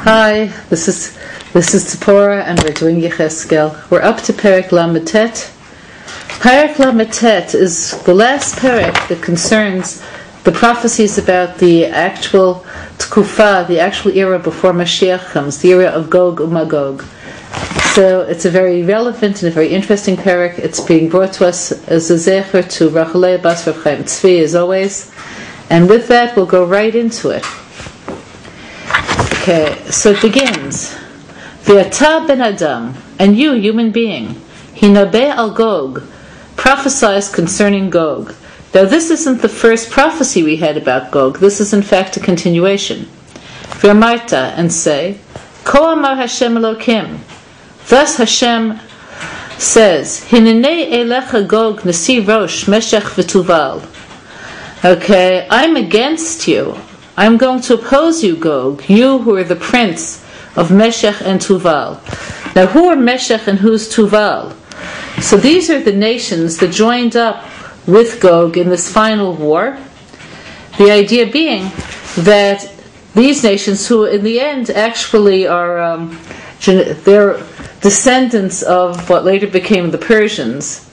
Hi, this is Tzipora, and we're doing Yecheskel. We're up to Perek Lametet. Perek Lametet is the last Perek that concerns the prophecies about the actual Tkufa, the actual era before Mashiach comes, the era of Gog and Magog. So it's a very relevant and a very interesting Perek. It's being brought to us as a zecher to Rachalei Bas Rav Chaim Tzvi, as always. And with that, we'll go right into it. Okay, so it begins. V'ata ben Adam, and you, human being, hinabe al Gog, prophesies concerning Gog. Now this isn't the first prophecy we had about Gog. This is in fact a continuation. V'amarta, and say, Ko amar Hashem Elokim. Thus Hashem says, Hinenei elecha Gog nasi rosh Meshech v'Tuval. Okay, I'm against you. I'm going to oppose you, Gog, you who are the prince of Meshech and Tuval. Now, who are Meshech and who's Tuval? So these are the nations that joined up with Gog in this final war. The idea being that these nations, who in the end actually are they're descendants of what later became the Persians,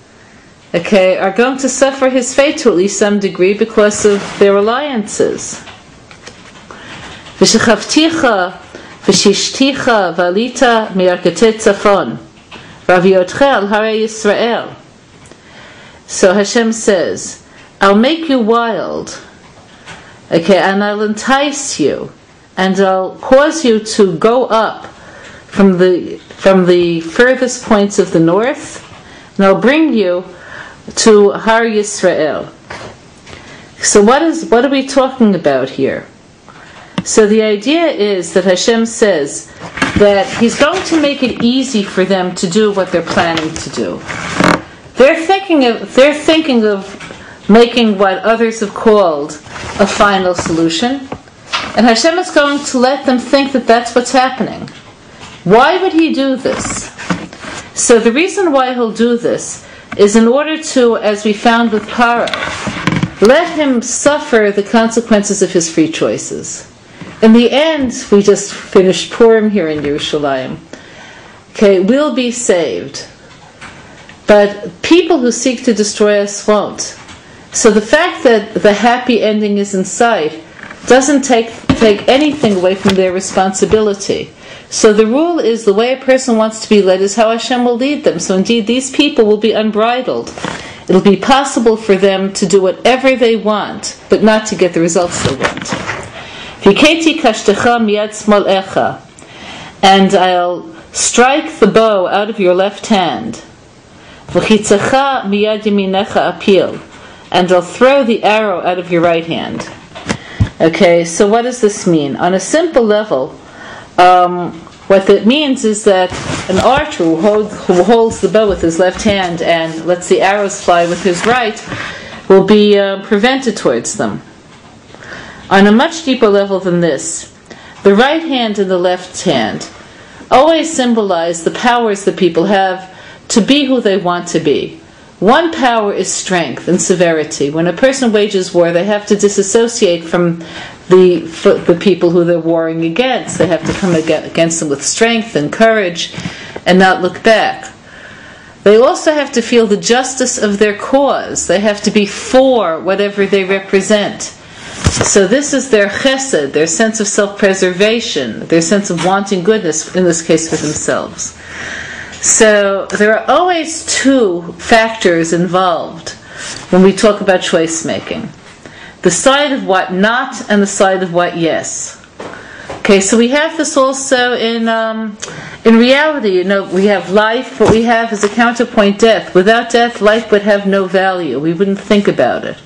okay, are going to suffer his fate to at least some degree because of their alliances. V'shechavticha v'shishticha v'alita mi'arketei tzafon v'aviotcha al harei Yisrael. So Hashem says, I'll make you wild, okay, and I'll entice you, and I'll cause you to go up from the furthest points of the north, and I'll bring you to Har Yisrael. So what are we talking about here? So the idea is that Hashem says that He's going to make it easy for them to do what they're planning to do. They're thinking of making what others have called a final solution, and Hashem is going to let them think that that's what's happening. Why would He do this? So the reason why He'll do this is in order to, as we found with Perek, let him suffer the consequences of his free choices. In the end, we just finished Purim here in Yerushalayim. Okay, we'll be saved. But people who seek to destroy us won't. So the fact that the happy ending is in sight doesn't take anything away from their responsibility. So the rule is the way a person wants to be led is how Hashem will lead them. So indeed, these people will be unbridled. It'll be possible for them to do whatever they want, but not to get the results they want. Viketi kashtecha miyad smalecha, and I'll strike the bow out of your left hand. V'chitzacha miyad yaminecha apil, and I'll throw the arrow out of your right hand. Okay, so what does this mean? On a simple level, what that means is that an archer who holds the bow with his left hand and lets the arrows fly with his right will be prevented towards them. On a much deeper level than this, the right hand and the left hand always symbolize the powers that people have to be who they want to be. One power is strength and severity. When a person wages war, they have to disassociate from the people who they're warring against. They have to come against them with strength and courage and not look back. They also have to feel the justice of their cause. They have to be for whatever they represent. So this is their chesed, their sense of self-preservation, their sense of wanting goodness, in this case for themselves. So there are always two factors involved when we talk about choice making. The side of what not and the side of what yes. Okay, so we have this also in reality. We have life, but we have as a counterpoint death. Without death, life would have no value. We wouldn't think about it.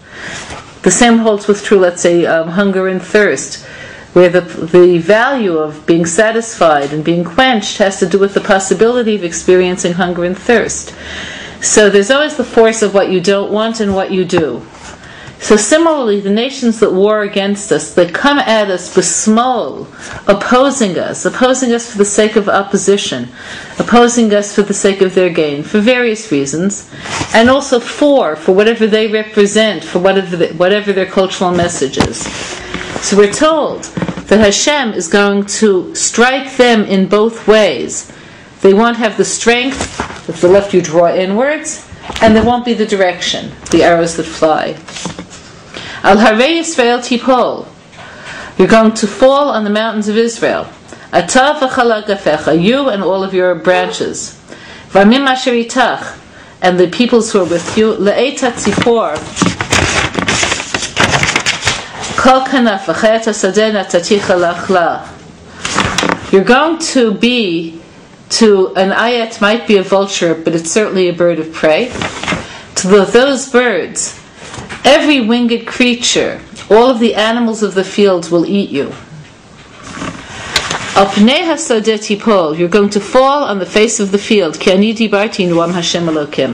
The same holds with true, let's say, hunger and thirst, where the value of being satisfied and being quenched has to do with the possibility of experiencing hunger and thirst. So there's always the force of what you don't want and what you do. So similarly, the nations that war against us, they come at us besmol, opposing us for the sake of opposition, opposing us for the sake of their gain, for various reasons, and also for whatever they represent, for whatever their cultural message is. So we're told that Hashem is going to strike them in both ways. They won't have the strength. With the left you draw inwards, and there won't be the direction, the arrows that fly. Al Harei Yisrael Tipol. You're going to fall on the mountains of Israel. Atav v'chalagafecha, you and all of your branches. V'amim asher itach, and the peoples who are with you. Le'eta tzipor. Kol kanaf v'chayat hasadena taticha lachla. You're going to be, to an ayat might be a vulture, but it's certainly a bird of prey. To those birds, every winged creature, all of the animals of the fields will eat you. Al pnei hasadeh tipol, you're going to fall on the face of the field. Ki ani dibarti nuam Hashem Elokim.